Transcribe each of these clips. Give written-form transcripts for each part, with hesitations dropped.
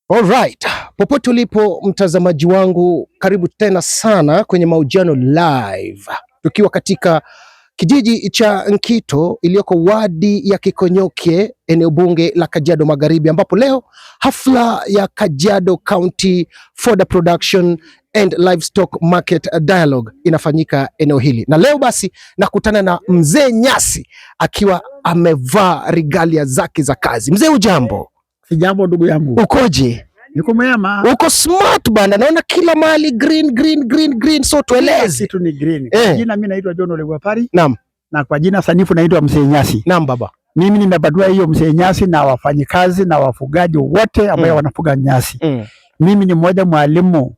Alright, popote ulipo mtazamaji wangu, karibu tena sana kwenye mahojiano live, tukiwa katika kijiji cha Nkito iliyoko wadi ya Kikonyokie, eneo bunge la Kajiado Magharibi, ambapo leo hafla ya Kajiado County Fodder Production and Livestock Market Dialogue inafanyika eneo hili, na leo basi nakutana na mzee Nyasi akiwa amevaa regalia zake za kazi. Mzee, ujambo? Sijambo ndugu yangu. Ukoje? Niko mwema. Uko smart bana, naona kila mahali green, so tueleze. Kitu ni green. Jina mimi naitwa John Ole Wapari. Naam. Na kwa jina sanifu naitwa Mzee Nyasi. Naam baba. Mimi nimepatiwa hiyo Mzee Nyasi na wafanyikazi na wafugaji wote ambao wanafuga nyasi. Mimi ni mmoja mwalimu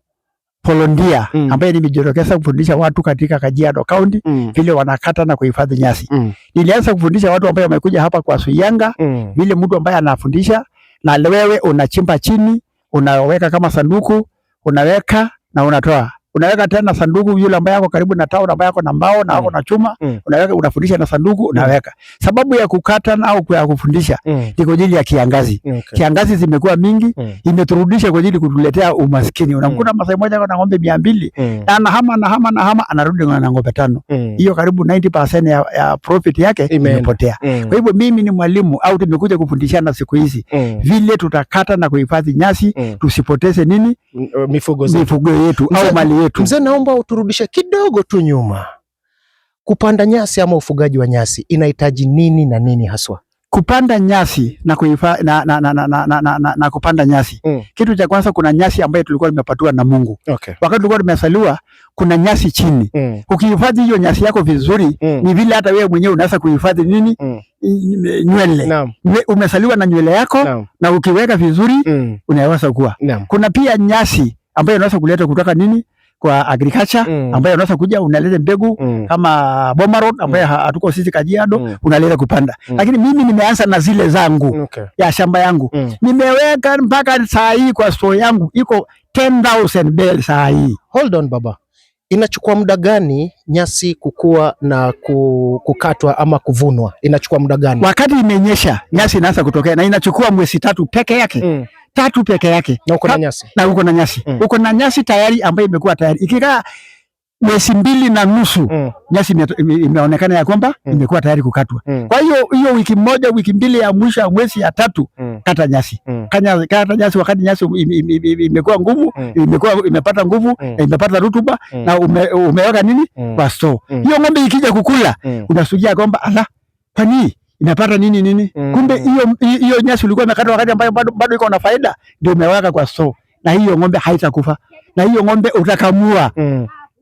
volunteer ambaye nimejitokeza kufundisha watu katika Kajiado County vile wanakata na kuhifadhi nyasi. Nilianza kufundisha watu ambao wamekuja hapa kwa Suyanga, vile mtu ambaye anafundisha na wewe unachimba chini, unaweka kama sanduku, unaweka na unatoa. Unaweka tena sanduku yule ambaye yako karibu na town ambaye yako na mbao na yako na chuma, unaweka, unafundisha na sanduku, unaweka. Sababu ya kukata na au ya kufundisha ni kwa ajili ya kiangazi. Kiangazi zimekuwa mingi, imeturudisha kwa ajili kutuletea umaskini. Unamkuta Masai mmoja na ng'ombe 200, anahama anarudi na ng'ombe 5. Hiyo karibu 90% ya profit yake imepotea. Kwa hivyo mimi ni mwalimu au tumekuja kufundishana siku hizi vile tutakata na kuhifadhi nyasi, tusipoteze nini? Mifugo yetu au mali yetu. Mzee, naomba uturudishe kidogo tu nyuma. Kupanda nyasi ama ufugaji wa nyasi inahitaji nini na nini haswa? Kupanda nyasi na kuhifadhi na kupanda nyasi. Kitu cha kwanza, kuna nyasi ambayo tulikuwa tumepatiwa na Mungu. Wakati tulikuwa tumezaliwa kuna nyasi chini. Ukihifadhi hiyo nyasi yako vizuri, ni vile hata wewe mwenyewe unaweza kuhifadhi nini? Nywele. Umezaliwa na nywele yako na ukiweka vizuri unaweza kuwa. Kuna pia nyasi ambayo unaweza kuleta kutoka nini? Kwa agriculture ambayo unaweza kuja unaleta mbegu kama Boma Road ambayo hatuko sisi Kajiado, unaleta kupanda. Lakini mimi nimeanza na zile zangu ya shamba yangu. Nimeweka mpaka saa hii kwa store yangu iko 10,000 bale saa hii. Hold on baba. Inachukua muda gani nyasi kukua na kukatwa ama kuvunwa? Inachukua muda gani? Wakati imenyesha nyasi inaanza kutokea na inachukua mwezi 3 peke yake. 3 peke yake. Na uko na nyasi. Na uko na nyasi. Uko na nyasi tayari ambayo imekuwa tayari. Ikikaa mwezi 2.5 nyasi imeonekana ya kwamba imekuwa tayari kukatwa. Kwa hiyo wiki moja, wiki mbili ya mwisho ya mwezi ya 3 kata nyasi. Kata nyasi wakati nyasi imekuwa nguvu, imepata nguvu, imepata rutuba na umeweka nini? Kwa store. Hiyo ng'ombe ikija kukula, unasugia kwamba ala, kwani imepata nini? Kumbe hiyo nyasi ulikuwa umekata wakati ambayo bado iko na faida, ndio umeweka kwa store. Na hiyo ng'ombe haitakufa. Na hiyo ng'ombe utakamua.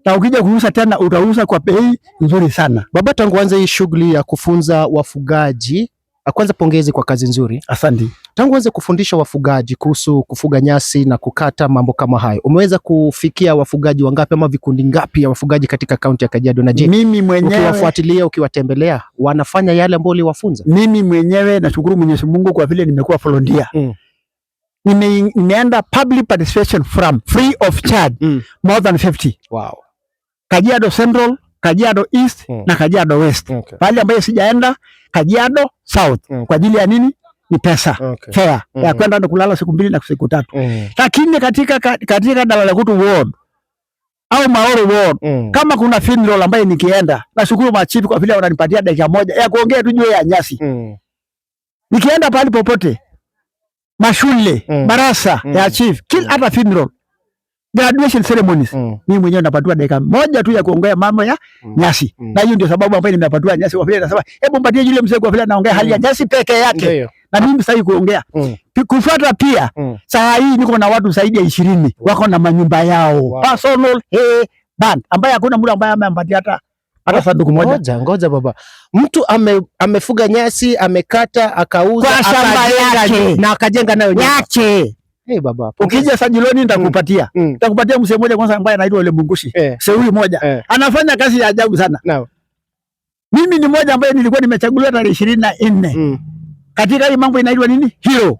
Na ukija kuuza tena utauza kwa bei nzuri sana. Baba, tangu anza hii shughuli ya kufunza wafugaji, kwanza pongezi kwa kazi nzuri. Asante. Tangu anza kufundisha wafugaji kuhusu kufuga nyasi na kukata mambo kama hayo, umeweza kufikia wafugaji wangapi ama vikundi ngapi ya wafugaji katika kaunti ya Kajiado? Na je, mimi mwenyewe ukiwafuatilia, ukiwatembelea, wanafanya yale ambayo uliwafunza? Mimi mwenyewe nashukuru Mwenyezi Mungu kwa vile nimekuwa volunteer. Nimeenda public participation from free of charge more than 50. Wow. Kajiado Central, Kajiado East na Kajiado West. Pale ambayo sijaenda Kajiado South kwa ajili ya nini? Ni pesa. Fair. Ya kwenda na kulala siku 2 na siku 3. Lakini katika Dalalakutu ward au Maoro ward kama kuna funeral ambayo nikienda, nashukuru machifu kwa vile wananipatia dakika moja ya kuongea tu juu ya nyasi. Nikienda pale popote, mashule, barasa ya chief, kila hata funeral, graduation ceremonies, mimi mwenyewe napatiwa dakika moja tu ya kuongea mambo ya nyasi. Na hiyo ndio sababu ambayo nimepatiwa nyasi, kwa vile nasema hebu mpatie yule mzee kwa vile anaongea hali ya nyasi peke yake. Na mimi sasa kuongea. Kufuata pia, saa hii niko na watu zaidi ya 20 wako na manyumba yao. Personal band ambaye hakuna mtu ambaye amempatia hata sanduku moja. Ngoja baba. Mtu amefuga nyasi, amekata, akauza, kwa shamba yake na akajenga nayo nyasi. Baba, ukija Sajiloni nitakupatia. Nitakupatia mzee mmoja kwanza ambaye anaitwa Ole Mungushi. Huyu mmoja anafanya kazi ya ajabu sana. Mimi ni mmoja ambaye nilikuwa nimechaguliwa tarehe 24. Katika hii mambo inaitwa nini? Hero.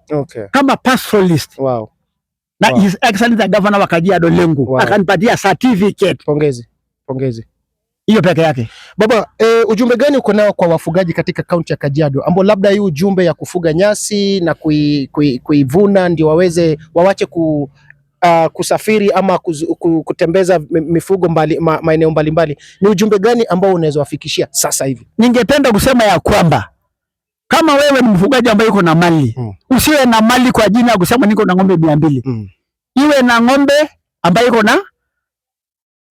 Kama pastoralist. Wow. Na His Excellency the Governor wa Kajiado Lengu akanipatia certificate. Pongezi. hiyo peke yake. Baba, ujumbe gani uko nao kwa wafugaji katika kaunti ya Kajiado ambao labda hii ujumbe ya kufuga nyasi na kuivuna ndio wawache kusafiri ama kutembeza mifugo maeneo mbalimbali, ni ujumbe gani ambao unaweza wafikishia sasa hivi? Ningependa kusema ya kwamba kama wewe ni mfugaji ambaye uko na mali, usiwe na mali kwa jina ya kusema niko na ng'ombe 200. Iwe na ng'ombe ambaye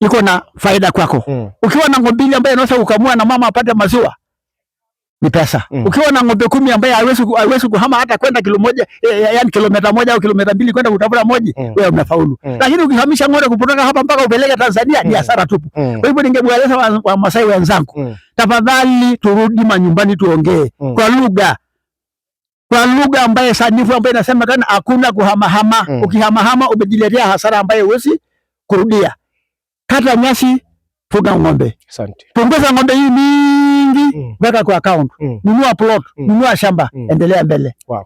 iko na faida kwako. Ukiwa na ng'ombe ambaye unaweza kukamua na mama apate maziwa, ni pesa. Ukiwa na ng'ombe 10 ambaye haiwezi kuhama hata kwenda kilomita 1 au kilomita 2 kwenda kutafuta moji, wewe umefaulu. Lakini ukihamisha ng'ombe kutoka hapa mpaka upeleke Tanzania, ni hasara tupu. Kwa hivyo ningewaeleza wa Masai wenzangu, tafadhali turudi manyumbani tuongee kwa lugha ambaye sanifu ambaye inasema kana hakuna kuhamahama. Ukihamahama umejiletea hasara ambaye huwezi kurudia. Kata nyasi, fuga ng'ombe. Asante. Punguza ng'ombe hii mingi, weka kwa account. Nunua plot, nunua shamba, endelea mbele. Wow.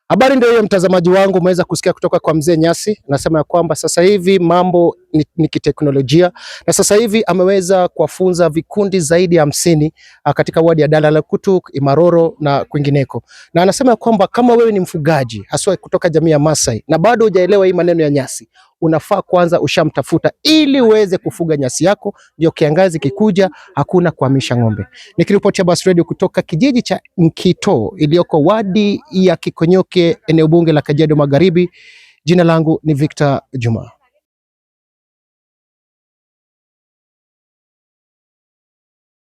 Habari ndio hiyo mtazamaji wangu, umeweza kusikia kutoka kwa mzee Nyasi. Anasema ya kwamba sasa hivi mambo ni kiteknolojia, na sasa hivi ameweza kuwafunza vikundi zaidi ya 50 katika wadi ya Dala Kutuk, Imaroro na kwingineko. Na anasema ya kwamba kama wewe ni mfugaji haswa kutoka jamii ya Masai na bado hujaelewa hii maneno ya nyasi, unafaa kwanza ushamtafuta ili uweze kufuga nyasi yako, ndio kiangazi kikuja hakuna kuhamisha ng'ombe. Nikiripotia Bas Radio kutoka kijiji cha Nkito iliyoko wadi ya Kikonyoke, eneo bunge la Kajiado Magharibi, jina langu ni Victor Juma.